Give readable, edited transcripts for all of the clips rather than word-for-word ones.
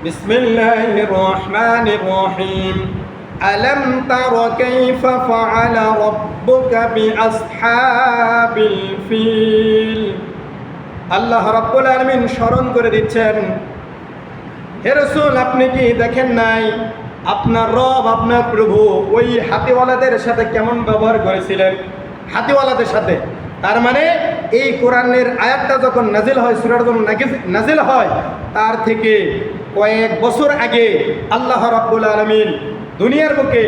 বিসমিল্লাহির রহমানির রহিম। আলম তারা কাইফা ফাআলা রাব্বুকা বিআসহাবিল ফিল। আল্লাহ রাব্বুল আলামিন স্মরণ করে দিচ্ছেন, হে রাসূল, আপনি কি দেখেন নাই আপনার রব, আপনার প্রভু ওই হাতিওয়ালাদের সাথে কেমন ব্যবহার করেছিলেন? হাতিওয়ালাদের সাথে, তার মানে এই কোরআনের আয়াতটা যখন নাজিল হয়, সূরা যখন নাজিল হয়, তার থেকে কয়েক বছর আগে আল্লাহ রাব্বুল আলামিন দুনিয়ার বুকে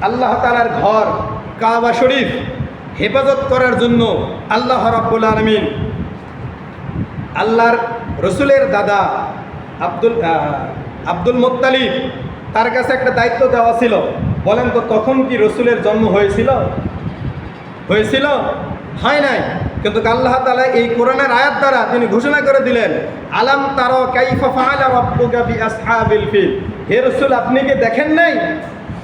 আল্লাহ তাআলার ঘর কাবা শরীফ হেফাজত করার জন্য আল্লাহ রাব্বুল আলামিন আল্লাহর রসুলের দাদা আব্দুল মুত্তালিব, তার কাছে একটা দায়িত্ব দেওয়া ছিল। বলেন তো, তখন কি রসুলের জন্ম হয়েছিল? হয় নাই। কিন্তু আল্লাহ তাআলা এই কোরআনের আয়াত দ্বারা তিনি ঘোষণা করে দিলেন, আলাম তারা কাইফা ফাআলা রাব্বুকা বিআসহাবিল ফিল। হে রাসূল, আপনি কি দেখেন নাই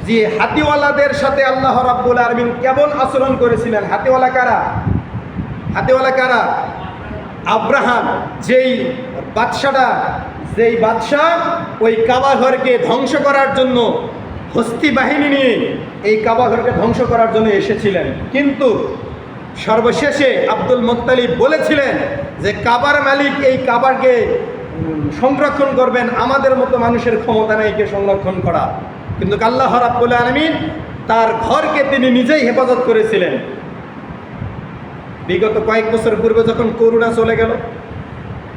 যে হাতিওয়ালাদের সাথে আল্লাহ রাব্বুল আলামিন কেমন আচরণ করেছিলেন? হাতিওয়ালা কারা? আব্রাহাম, যেই বাদশাহ ওই কাবা ঘরকে ধ্বংস করার জন্য হস্তি বাহিনী নিয়ে এই কাবা ঘরকে ধ্বংস করার জন্য এসেছিলেন। কিন্তু সর্বশেষে আব্দুল মুত্তালিব বলেছিলেন যে কাবার মালিক এই কাবারকে সংরক্ষণ করবেন, আমাদের মতো মানুষের ক্ষমতা নেই কে সংরক্ষণ করা। কিন্তু আল্লাহ রাব্বুল আলামিন তার ঘরকে তিনি নিজেই হেফাজত করেছিলেন। বিগত কয়েক বছর পূর্বে যখন করোনা চলে গেল,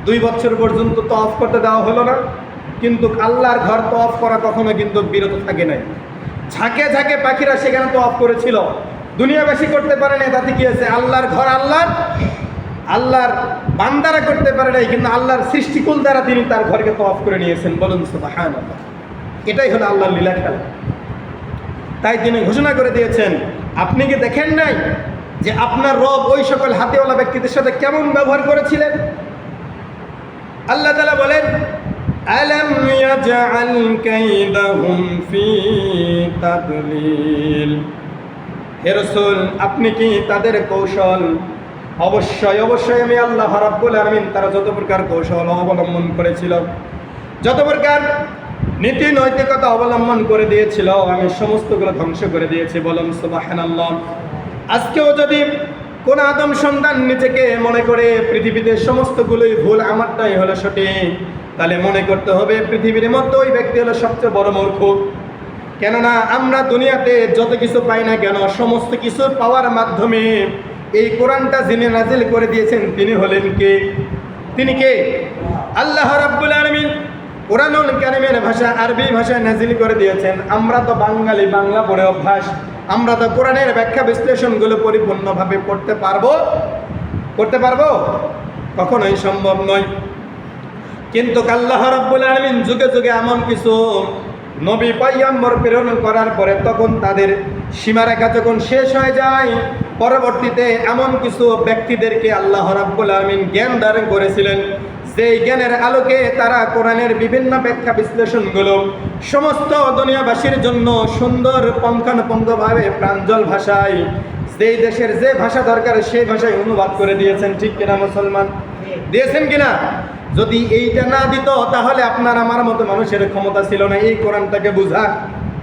2 বছর পর্যন্ত তওয়াফ করতে দেওয়া হলো না, কিন্তু আল্লাহর ঘর তওয়াফ করা কখনো কিন্তু বিরত থাকে নাই। ঝাঁকে ঝাঁকে পাখিরা সেখানে তওয়াফ করেছিল, দুনিয়াবাসী করতে পারে নাই। তাতে কি আছে? আল্লাহর ঘর আল্লাহর বান্দারা করতে পারে নাই, কিন্তু আল্লাহর সৃষ্টিকুল দ্বারা তিনি তার ঘরকে তওয়াফ করে নিয়েছেন। বলুন সুবহানাল্লাহ। এটাই হলো আল্লাহর লীলা খেলা। তাই তিনি ঘোষণা করে দিয়েছেন, আপনি কি দেখেন নাই যে আপনার রব ওই সকল হাতিওয়ালা ব্যক্তিদের সাথে কেমন ব্যবহার করেছিলেন? আল্লাহ তাআলা বলেন, আলাম ইয়াজআল কাইদাহুম ফি তাদলিল। হে রাসূল, আপনি কি তাদের কৌশল, অবশ্যই আমি আল্লাহ রাব্বুল আলামিন তারা যত প্রকার কৌশল অবলম্বন করেছিল, যত প্রকার নীতি নৈতিকতা অবলম্বন করে দিয়েছিল, আমি সমস্তগুলো ধ্বংস করে দিয়েছি। বলুন সুবহানাল্লাহ। আজকেও যদি কোন আদম সন্তান নিজেকে মনে করে পৃথিবীতে সমস্তগুলোই ভুল, আমারটাই হলো সঠিক, তাহলে মনে করতে হবে পৃথিবীর মধ্যে ওই ব্যক্তি হলো সবচেয়ে বড় মূর্খ। কেননা আমরা দুনিয়াতে যত কিছু পাই না কেন, সমস্ত কিছু পাওয়ার মাধ্যমে এই কোরআনটা যিনি নাজিল করে দিয়েছেন তিনি হলেন কে? তিনি কে? আল্লাহ রাব্বুল আলামিন কোরআনুল কারীমের ভাষা আরবি ভাষায় নাজিল করে দিয়েছেন। আমরা তো বাঙালি, বাংলা পড়ে অভ্যাস, আমরা তো কোরআনের ব্যাখ্যা বিশ্লেষণগুলো পরিপূর্ণভাবে করতে পারবো? কখনোই সম্ভব নয়। কিন্তু আল্লাহ রাব্বুল আলামিন যুগে যুগে এমন কিছু নবী পয়গম্বর প্রেরণ করার পরে তখন তাদের সীমারেখা যখন শেষ হয়ে যায়, পরবর্তীতে এমন কিছু ব্যক্তিদেরকে আল্লাহ রাব্বুল আলামিন জ্ঞান দান করেছিলেন, যেই জ্ঞানের আলোকে তারা কোরআনের বিভিন্ন ব্যাখ্যা বিশ্লেষণগুলো সমস্ত দুনিয়াবাসীর জন্য সুন্দর পুঙ্খানুপুঙ্খভাবে প্রাঞ্জল ভাষায়, যেই দেশের যে ভাষা দরকার সেই ভাষায় অনুবাদ করে দিয়েছেন। ঠিক কিনা মুসলমান? দিয়েছেন কিনা? যদি এইটা না দিত তাহলে আপনার আমার মতো মানুষের ক্ষমতা ছিল না এই কোরআনটাকে বোঝা।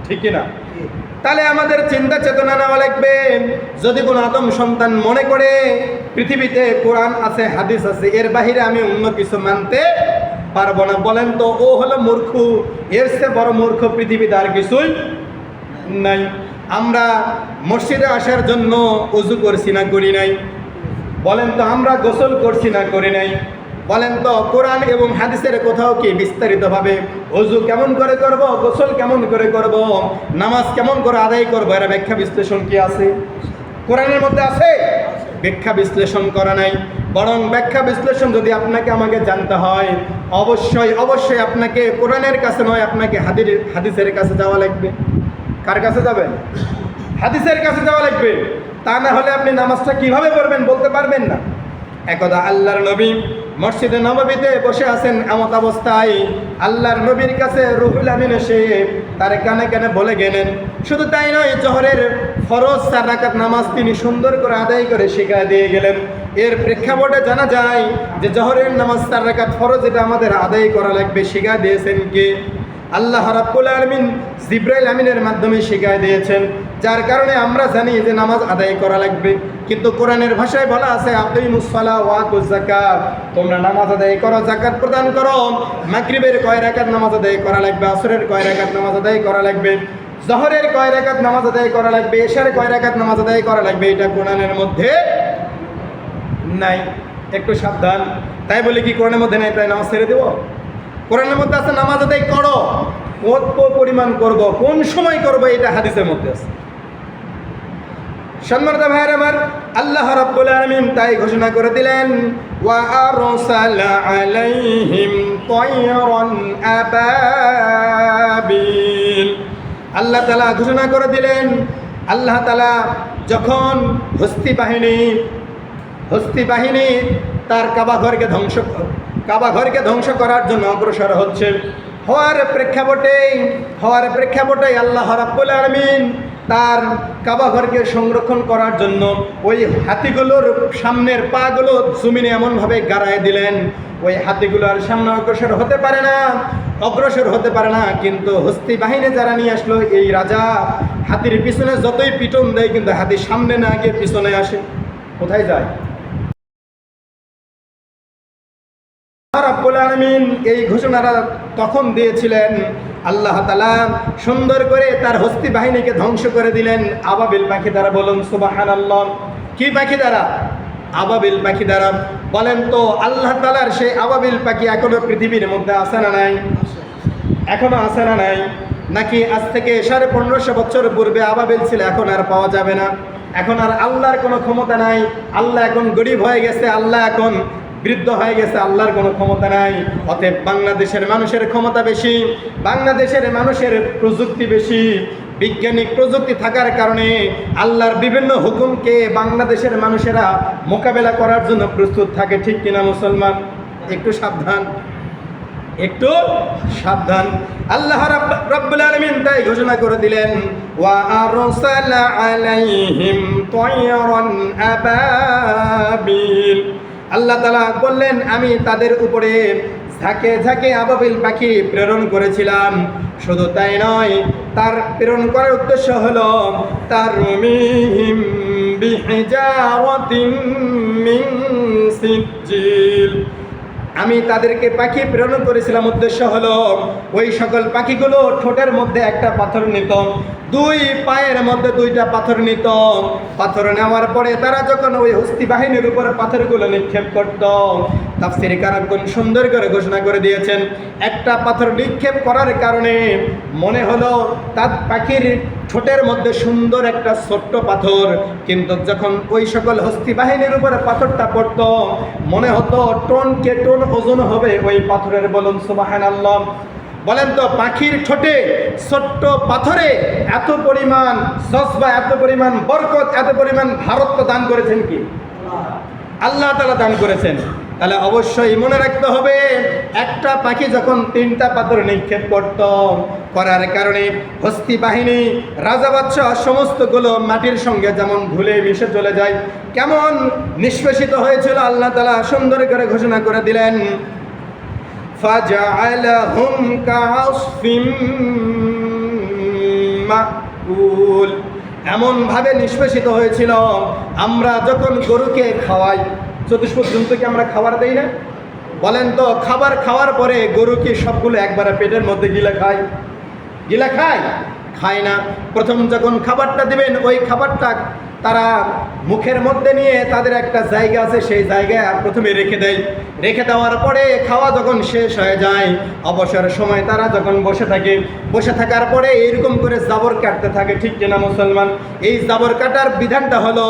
ঠিক কিনা? তাহলে আমাদের চিন্তা চেতনা নেওয়া লাগবে। যদি কোনো আদম সন্তান মনে করে পৃথিবীতে কোরআন আছে, হাদিস আছে, এর বাহিরে আমি অন্য কিছু মানতে পারবো না, বলেন তো ও হলো মূর্খ। এর চেয়ে বড় মূর্খ পৃথিবীতে আর কিছুই নাই। আমরা মসজিদে আসার জন্য ওযু করছি না করি নাই? বলেন তো আমরা গোসল করছি না করি নাই? বলেন তো কোরআন এবং হাদিসের কোথাও কি বিস্তারিতভাবে ওযু কেমন করে করব, গোসল কেমন করে করব, নামাজ কেমন করে আদায় করব, এর ব্যাখ্যা বিশ্লেষণ কি আছে? কোরআনের মধ্যে আছে? ব্যাখ্যা বিশ্লেষণ করা নাই। বরং ব্যাখ্যা বিশ্লেষণ যদি আপনাকে আমাকে জানতে হয়, অবশ্যই আপনাকে কোরআনের কাছে নয়, আপনাকে হাদিসের কাছে যাওয়া লাগবে। কার কাছে যাবেন? হাদিসের কাছে যাওয়া লাগবে। তা না হলে আপনি নামাজটা কিভাবে পড়বেন বলতে পারবেন না। একদা আল্লাহর নবী মসজিদে নববীতে বসে আছেন, এমত অবস্থায় আল্লাহর নবীর কাছে রুহুল আমিন এসে তার কানে কানে বলে গেলেন। শুধু তাই নয়, জোহরের ফরজ 4 রাকাত নামাজ তিনি সুন্দর করে আদায় করে শিখায় দিয়ে গেলেন। এর প্রেক্ষাপটে জানা যায় যে জোহরের নামাজ 4 রাকাত ফরজ, এটা আমাদের আদায় করা লাগবে, শিখায় দিয়েছেন কে? আল্লাহ রাব্বুল আলামিন জিবরাইল আমিনের মাধ্যমে শিখায় দিয়েছেন, যার কারণে আমরা জানি যে নামাজ আদায় করা লাগবে। কিন্তু কোরআনের ভাষায় বলা আছে আকিমুস সালাহ ওয়া আতুজ যাকাত, তোমরা নামাজ আদায় করো, যাকাত প্রদান করো। মাগরিবের কয় রাকাত নামাজ আদায় করা লাগবে, আসরের কয় রাকাত নামাজ আদায় করা লাগবে, জোহরের কয় রাকাত নামাজ আদায় করা লাগবে, এশার কয় রাকাত নামাজ আদায় করা লাগবে, এটা কোরআনের মধ্যে নাই। একটু সাবধান। তাই বলে কি কোরআনের মধ্যে নাই তাই নামাজ ছেড়ে দেব? কোরআনের মধ্যে আছে নামাজ আদায় করো, কত পরিমাণ করব, কোন সময় করব, এটা হাদিসের মধ্যে আছে। সম্মানিত ভাইয়ের আমার, আল্লাহ রাব্বুল আলামিন তাই ঘোষণা করে দিলেন, ওয়া আরসালা আলাইহিম তায়রান আবাবিল। আল্লাহ তাআলা ঘোষণা করে দিলেন, আল্লাহ তাআলা যখন হস্তি বাহিনী তার কাবা ঘরকে ধ্বংস করার জন্য অগ্রসর হচ্ছে, হওয়ার প্রেক্ষাপটে আল্লাহ রাব্বুল আলামিন তার কাবা ঘরকে সংরক্ষণ করার জন্য ওই হাতিগুলোর সামনের পাগুলো জমিনে এমনভাবে গাড়ায় দিলেন, ওই হাতিগুলো আর সামনে অগ্রসর হতে পারে না। কিন্তু হস্তি বাহিনী যারা নিয়ে আসলো, এই রাজা হাতির পিছনে যতই পিটন দেয়, কিন্তু হাতি সামনে না গিয়ে পিছনে আসে। কোথায় যায়? রাব্বুল আলামিন এই ঘোষণাটা তখন দিয়েছিলেন, আল্লাহ তাআলা সুন্দর করে তার হস্তি বাহিনীকে ধ্বংস করে দিলেন আবাবিল পাখি দ্বারা। বলুন সুবহানাল্লাহ। কি পাখি দ্বারা? আবাবিল পাখি দ্বারা। বলেন তো, আল্লাহ তাআলার সেই আবাবিল পাখি এখনো পৃথিবীর মধ্যে আছে না নাই? এখনো আছে না নাই? নাকি আজ থেকে 1550 বছর পূর্বে আবাবিল ছিল, এখন আর পাওয়া যাবে না? এখন আর আল্লাহর কোনো ক্ষমতা নাই? আল্লাহ এখন গরিব হয়ে গেছে, আল্লাহ এখন বৃদ্ধ হয়ে গেছে, আল্লাহর কোনো ক্ষমতা নাই। অতএব বাংলাদেশের মানুষের ক্ষমতা বেশি, বাংলাদেশের মানুষের প্রযুক্তি বেশি, বৈজ্ঞানিক প্রযুক্তি থাকার কারণে আল্লাহর বিভিন্ন হুকুমকে বাংলাদেশের মানুষেরা মোকাবেলা করার জন্য প্রস্তুত থাকে। ঠিক কিনা মুসলমান? একটু সাবধান। আল্লাহ রাব্বুল আলামিন তাই ঘোষণা করে দিলেন, ওয়া আরসালা আলাইহিম তায়রান আবাবিল। আল্লাহ তাআলা বললেন, আমি তাদের উপরে ঝাঁকে ঝাঁকে আবাবিল পাখি প্রেরণ করেছিলাম। শুধু তাই নয়, তার প্রেরণ করার উদ্দেশ্য হলো তারমিহিম বিহিজারাতিন মিন সিজ্জিল। আমি তাদেরকে পাখি প্রেরণ করেছিলাম, উদ্দেশ্য হলো ওই সকল পাখিগুলো ঠোঁটের মধ্যে একটা পাথর নিত, 2 পায়ের মধ্যে 2টা পাথর নিত। পাথর নেওয়ার পরে তারা যখন ওই হস্তি বাহিনীর উপর পাথরগুলো নিক্ষেপ করত, তাফসীরে কারামগণ সুন্দর করে ঘোষণা করে দিয়েছেন, একটা পাথর নিক্ষেপ করার কারণে মনে হলো তার পাখির ঠোঁটের মধ্যে সুন্দর একটা ছোট্ট পাথর, কিন্তু যখন ওই সকল হস্তি বাহিনীর উপরে পাথরটা পড়তো, মনে হতো টনকে টন ওজন হবে ওই পাথরের। বলুন সুবহানাল্লাহ। বলেন তো, পাখির ঠোঁটে ছোট্ট পাথরে এত পরিমাণ জজবা, এত পরিমাণ বরকত, এত পরিমাণ ভারত্ব দান করেছেন কি? আল্লাহ তাআলা দান করেছেন। তাহলে অবশ্যই মনে রাখতে হবে, একটা পাখি যখন 3টা পাথর নিক্ষেপ করার কারণে হস্তি বাহিনী, রাজা বাদশাহ সমস্তগুলো মাটির সঙ্গে যেমন ধুলে মিশে চলে যায়, কেমন নিষ্পেষিত হয়েছিল, আল্লাহ তাআলা সুন্দর করে ঘোষণা করে দিলেন, ফাজআলাহুম কাআসফিম মাকুল। এমনভাবে নিষ্পেষিত হয়েছিল, আমরা যখন গরুকে খাওয়াই, চতুষ্পদ জন্তুকে আমরা খাবার দেই না? বলেন তো, খাবার খাওয়ার পরে গরু কি সবগুলো একবারে পেটের মধ্যে গিলে খায় না। প্রথম যখন খাবারটা দিবেন, ওই খাবারটা তারা মুখের মধ্যে নিয়ে তাদের একটা জায়গা আছে, সেই জায়গায় প্রথমে রেখে দেওয়ার পরে খাওয়া যখন শেষ হয়ে যায়, অবসর সময় তারা যখন বসে থাকার পরে এইরকম করে জাবর কাটতে থাকে। ঠিক কিনা মুসলমান? এই জাবর কাটার বিধানটা হলো,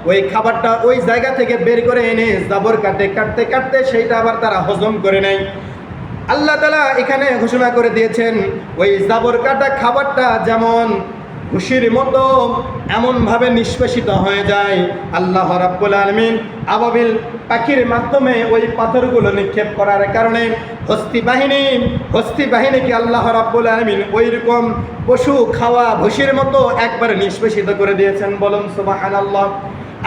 ওই খাবারটা ওই জায়গা থেকে বের করে এনে জাবর কাটতে সেইটা আবার তারা হজম করে নেয়। আল্লাহ তাআলা এখানে ঘোষণা করে দিয়েছেন, ওই জাবর কাটা খাবারটা যেমন ঘুষির মতো এমনভাবে নিষ্পেষিত হয়ে যায়। আল্লাহ রাব্বুল আলামিন আবাবিল পাখির মাধ্যমে ওই পাথরগুলো নিক্ষেপ করার কারণে হস্তি বাহিনীকে আল্লাহ রাব্বুল আলামিন ওই রকম পশু খাওয়া ঘুষির মতো একবারে নিষ্পেষিত করে দিয়েছেন। বলুন সুবহানাল্লাহ।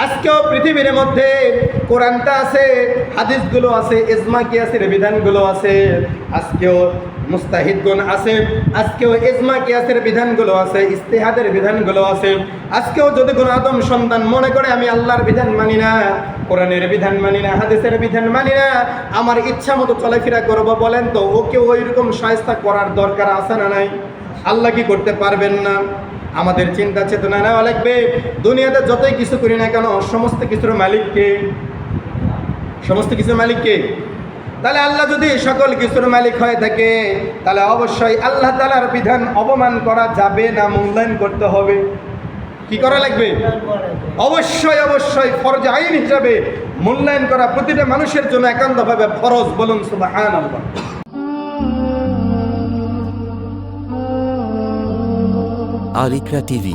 আজকেও পৃথিবীর মধ্যে কোরআনটা আছে, হাদিসগুলো আছে, ইজমা কিয়াসের বিধানগুলো আছে, আজকেও মুস্তাহিদগুন আছে, আজকেও ইজমা কিয়াসের বিধানগুলো আছে, ইস্তেহাদের বিধানগুলো আছে। আজকেও যদি কোনো আদম সন্তান মনে করে আমি আল্লাহর বিধান মানি না, কোরআনের বিধান মানি না, হাদিসের বিধান মানি না, আমার ইচ্ছা মতো চলাফেরা করবো, বলেন তো ওকে ওই রকম শায়েস্তা করার দরকার আছে না নাই? আল্লাহ কি করতে পারবেন না? আমাদের চিন্তা চেতনা নেওয়া লাগবে। দুনিয়াতে যতই কিছু করি না কেন সমস্ত কিছুর মালিককে, সমস্ত কিছুর মালিককে। তাহলে আল্লাহ যদি সকল কিছুর মালিক হয়ে থাকে, তাহলে অবশ্যই আল্লাহ তাআলার বিধান অবমান করা যাবে না, মূল্যায়ন করতে হবে। কি করা লাগবে? অবশ্যই অবশ্যই ফরজ আইন হিসাবে মূল্যায়ন করা প্রতিটা মানুষের জন্য একান্তভাবে ফরজ। বলুন সুবহানাল্লাহ। Al Iqra TV